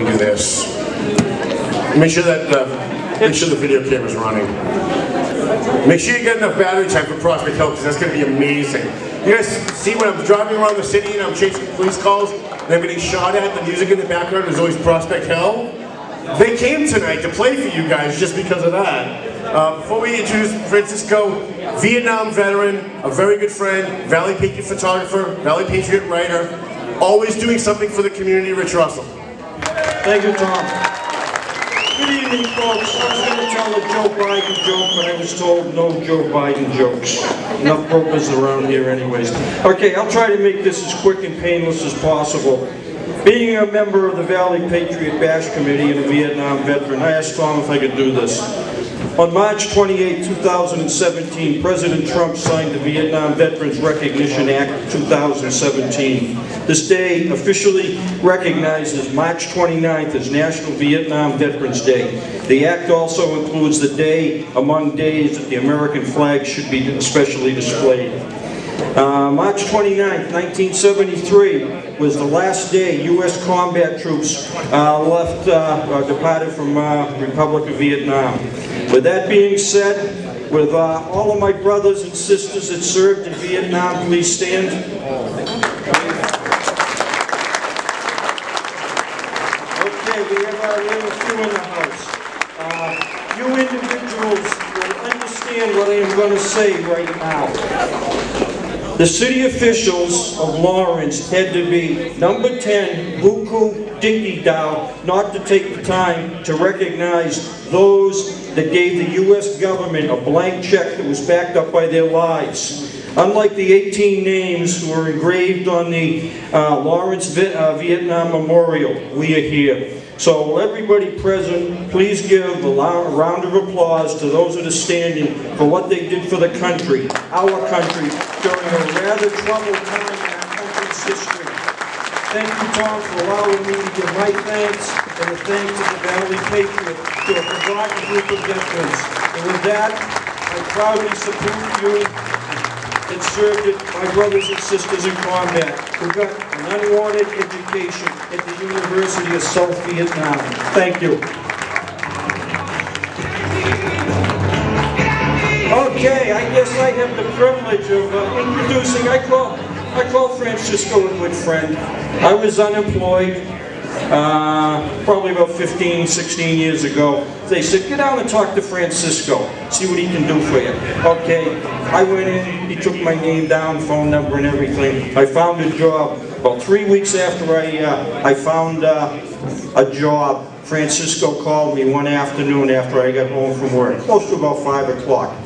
We do this. Make sure that the video camera's running. Make sure you get enough battery time for Prospect Hill, because that's going to be amazing. You guys see when I'm driving around the city and I'm chasing police calls and I'm getting shot at, the music in the background is always Prospect Hill? They came tonight to play for you guys just because of that. Before we introduce Francisco, Vietnam veteran, a very good friend, Valley Patriot photographer, Valley Patriot writer, always doing something for the community. Rich Russell. Thank you, Tom. Good evening, folks. I was going to tell a Joe Biden joke, but I was told no Joe Biden jokes. Enough brokers around here anyways. Okay, I'll try to make this as quick and painless as possible. Being a member of the Valley Patriot Bash Committee and a Vietnam veteran, I asked Tom if I could do this. On March 28, 2017, President Trump signed the Vietnam Veterans Recognition Act 2017. This day officially recognizes March 29th as National Vietnam Veterans Day. The act also includes the day among days that the American flag should be especially displayed. March 29th, 1973 was the last day U.S. combat troops departed from Republic of Vietnam. With that being said, with all of my brothers and sisters that served in Vietnam, please stand. Okay, we have a few in the house. You individuals will understand what I am going to say right now. The city officials of Lawrence had to be number 10, buku dinky dow, not to take the time to recognize those that gave the U.S. government a blank check that was backed up by their lives. Unlike the 18 names who were engraved on the Lawrence Vietnam Memorial, we are here. So everybody present, please give a round of applause to those that are standing for what they did for the country, our country, during a rather troubled time in our country's history. Thank you, Tom, for allowing me to give my thanks and the thanks of the Valley Patriot to a forgotten group of veterans. And with that, I proudly salute you and served it, my brothers and sisters in combat, who got an unwanted education at the University of South Vietnam. Thank you. Okay, I guess I have the privilege of introducing, I call Francisco a good friend. I was unemployed probably about 15, 16 years ago. They said, get down and talk to Francisco, see what he can do for you. Okay, I went in, he took my name down, phone number and everything. I found a job. About 3 weeks after I found a job, Francisco called me one afternoon after I got home from work, close to about 5 o'clock.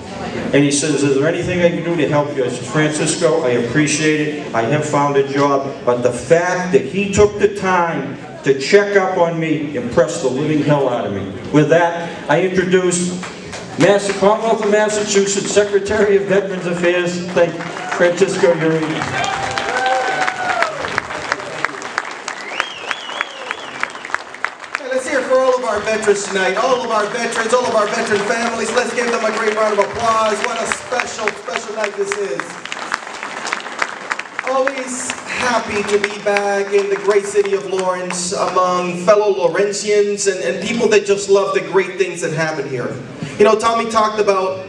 And he says, is there anything I can do to help you? I said, Francisco, I appreciate it. I have found a job. But the fact that he took the time to check up on me impressed the living hell out of me. With that, I introduce Commonwealth of Massachusetts Secretary of Veterans Affairs, thank you, Francisco Urena. Our veterans tonight, all of our veterans, all of our veteran families. Let's give them a great round of applause. What a special, special night this is. Always happy to be back in the great city of Lawrence among fellow Lawrencians and people that just love the great things that happen here. You know, Tommy talked about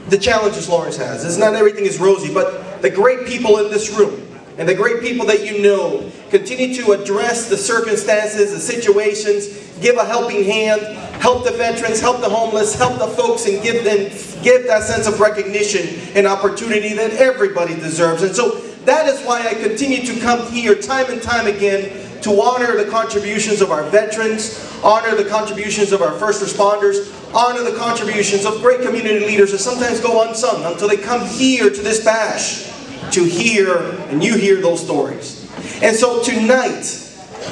the challenges Lawrence has. It's not everything is rosy, but the great people in this room and the great people that you know continue to address the circumstances, the situations, give a helping hand, help the veterans, help the homeless, help the folks, and give that sense of recognition and opportunity that everybody deserves. And so that is why I continue to come here time and time again to honor the contributions of our veterans, honor the contributions of our first responders, honor the contributions of great community leaders that sometimes go unsung until they come here to this bash to hear, and you hear those stories. And so tonight,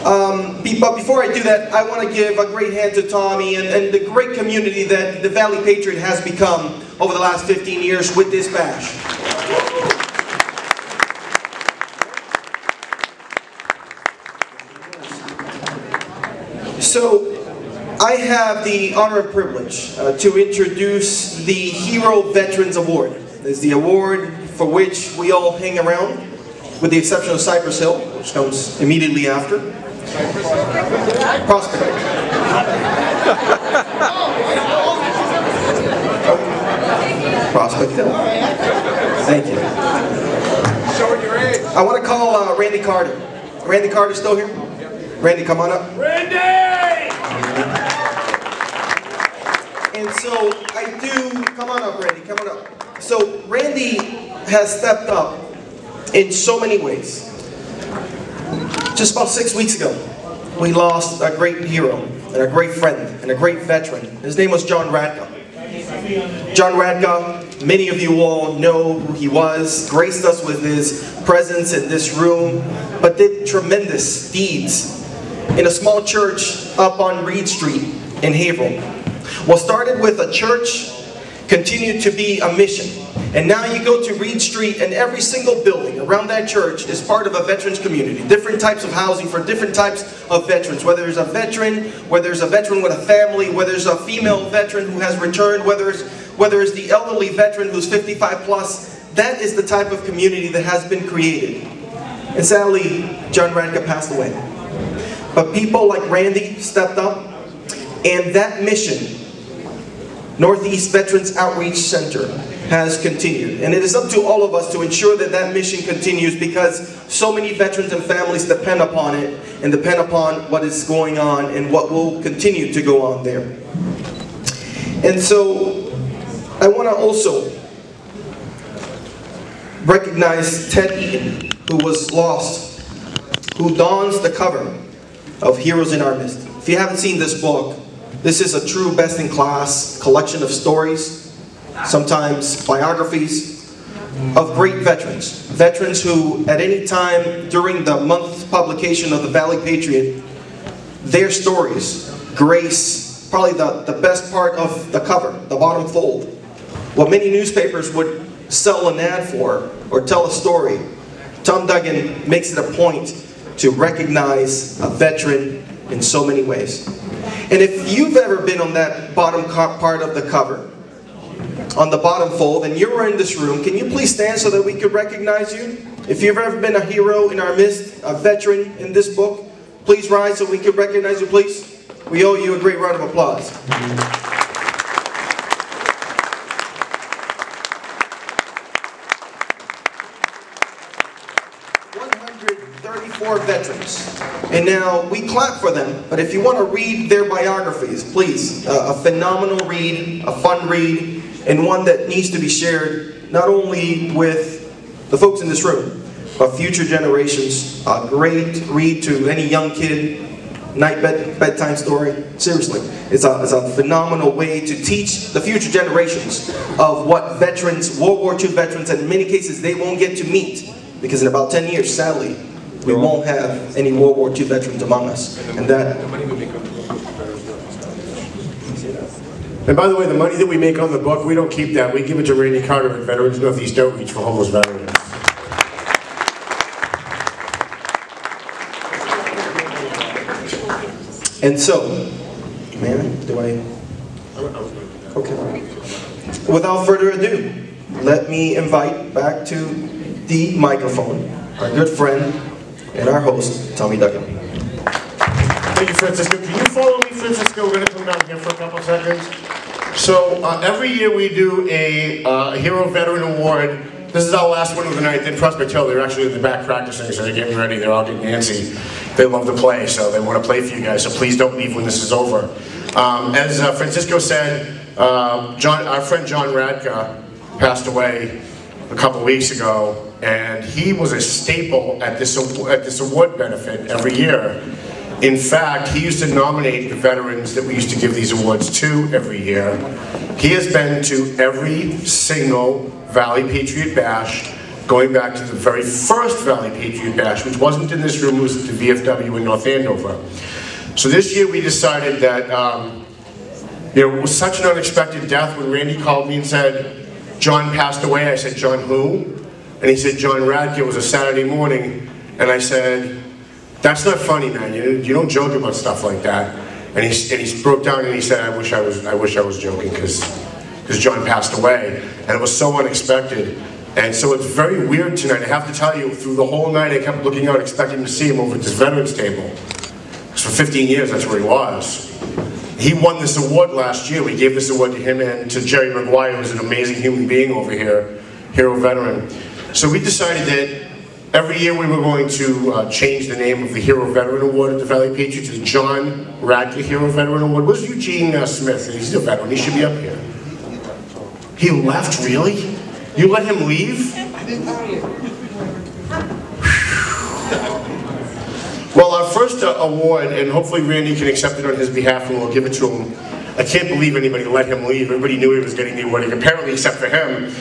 but before I do that, I want to give a great hand to Tommy and the great community that the Valley Patriot has become over the last 15 years with this bash. So, I have the honor and privilege to introduce the Hero Veterans Award. It's the award for which we all hang around, with the exception of Cypress Hill, which comes immediately after. Prospect. Prospect Hill. Thank you. I want to call Randy Carter. Randy Carter still here? Randy, come on up. Randy! And so I do, come on up, Randy, come on up. So Randy has stepped up in so many ways. Just about 6 weeks ago, we lost a great hero and a great friend and a great veteran. His name was John Radka. John Radka, many of you all know who he was, graced us with his presence in this room, but did tremendous deeds in a small church up on Reed Street in Haverhill. What started with a church continued to be a mission. And now you go to Reed Street and every single building around that church is part of a veterans community. Different types of housing for different types of veterans. Whether there's a veteran, whether there's a veteran with a family, whether there's a female veteran who has returned, whether it's the elderly veteran who's 55 plus, that is the type of community that has been created. And sadly, John Radka passed away. But people like Randy stepped up, and that mission, Northeast Veterans Outreach Center, has continued. And it is up to all of us to ensure that that mission continues, because so many veterans and families depend upon it and depend upon what is going on and what will continue to go on there. And so I want to also recognize Ted Eaton, who was lost, who dons the cover of Heroes in Our Midst. If you haven't seen this book, this is a true best-in-class collection of stories, sometimes biographies, of great veterans. Veterans who, at any time during the month publication of the Valley Patriot, their stories grace probably the best part of the cover, the bottom fold. What many newspapers would sell an ad for or tell a story, Tom Duggan makes it a point to recognize a veteran in so many ways. And if you've ever been on that bottom part of the cover, on the bottom fold, and you were in this room, can you please stand so that we could recognize you? If you've ever been a hero in our midst, a veteran in this book, please rise so we can recognize you, please. We owe you a great round of applause. 134 veterans. And now, we clap for them, but if you want to read their biographies, please, a phenomenal read, a fun read, and one that needs to be shared not only with the folks in this room, but future generations. A great read to any young kid, bedtime story. Seriously, it's a phenomenal way to teach the future generations of what veterans, World War II veterans, and in many cases they won't get to meet, because in about 10 years, sadly, we won't have any World War II veterans among us. And that. And by the way, the money that we make on the book, we don't keep that. We give it to Randy Carter at Veterans Northeast Outreach for homeless veterans. And so, Okay. Without further ado, let me invite back to the microphone our good friend and our host, Tommy Duggan. Thank you, Francisco. Can you follow me, Francisco? We're going to come down here for a couple seconds. So every year we do a Hero Veteran Award. This is our last one of the night. Then Prospect Hill, they're actually in the back practicing, so they're getting ready. They're all getting antsy. They love to play, so they want to play for you guys. So please don't leave when this is over. As Francisco said, our friend John Radka passed away a couple weeks ago, and he was a staple at this award benefit every year. In fact, he used to nominate the veterans that we used to give these awards to every year. He has been to every single Valley Patriot Bash, going back to the very first Valley Patriot Bash, which wasn't in this room, it was at the VFW in North Andover. So this year we decided that it was such an unexpected death. When Randy called me and said, John passed away, I said, John who? And he said, John Radka. It was a Saturday morning. And I said, that's not funny, man. You don't joke about stuff like that. And he broke down and he said, I wish I was joking, because John passed away. And it was so unexpected. And so it's very weird tonight. I have to tell you, through the whole night I kept looking out expecting to see him over at this veterans table. For 15 years, that's where he was. He won this award last year. We gave this award to him and to Jerry Maguire, who's an amazing human being over here, hero veteran. So we decided that every year we were going to change the name of the Hero Veteran Award at the Valley Patriot to the John Radke Hero Veteran Award. Where's Eugene Smith? He's a veteran. He should be up here. He left, really? You let him leave? Well, our first award, and hopefully Randy can accept it on his behalf and we'll give it to him. I can't believe anybody let him leave. Everybody knew he was getting the award, apparently except for him.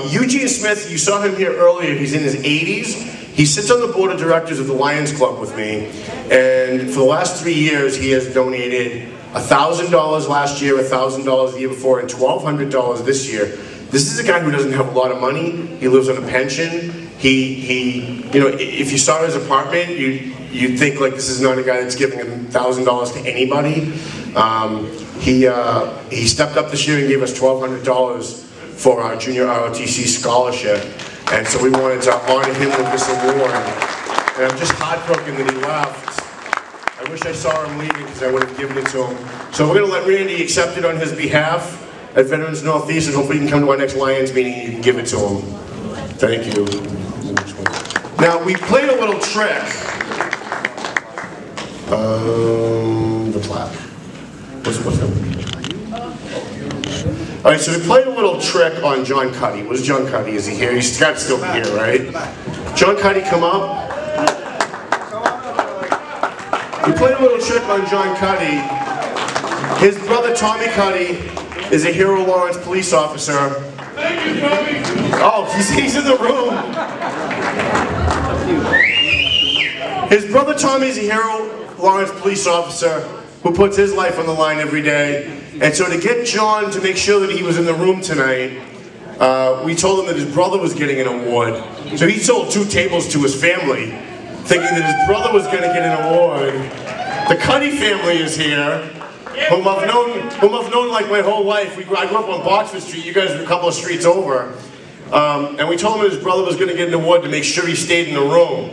Eugene Smith, you saw him here earlier, he's in his 80s. He sits on the board of directors of the Lions Club with me, and for the last 3 years he has donated $1,000 last year, $1,000 the year before, and $1,200 this year. This is a guy who doesn't have a lot of money. He lives on a pension. You know, if you saw his apartment, you'd think like this is not a guy that's giving $1,000 to anybody. He stepped up this year and gave us $1,200 for our junior ROTC scholarship, and so we wanted to honor him with this award. And I'm just heartbroken that he left. I wish I saw him leaving because I would have given it to him. So we're going to let Randy accept it on his behalf at Veterans Northeast, and hopefully he can come to our next Lions meeting and you can give it to him. Thank you. Now, we played a little trick. The plaque. What's that? All right, so we played a little trick on John Cuddy. Where's John Cuddy? Is he here? He's got to still be here, right? John Cuddy, come up. We played a little trick on John Cuddy. His brother Tommy Cuddy is a Hero Lawrence police officer. Thank you, Tommy. Oh, he's in the room. His brother Tommy is a Hero Lawrence police officer who puts his life on the line every day. And so to get John to make sure that he was in the room tonight, we told him that his brother was getting an award. So he sold 2 tables to his family, thinking that his brother was going to get an award. The Cuddy family is here, whom I've known like my whole life. I grew up on Boxford Street, you guys are a couple of streets over. And we told him that his brother was going to get an award to make sure he stayed in the room.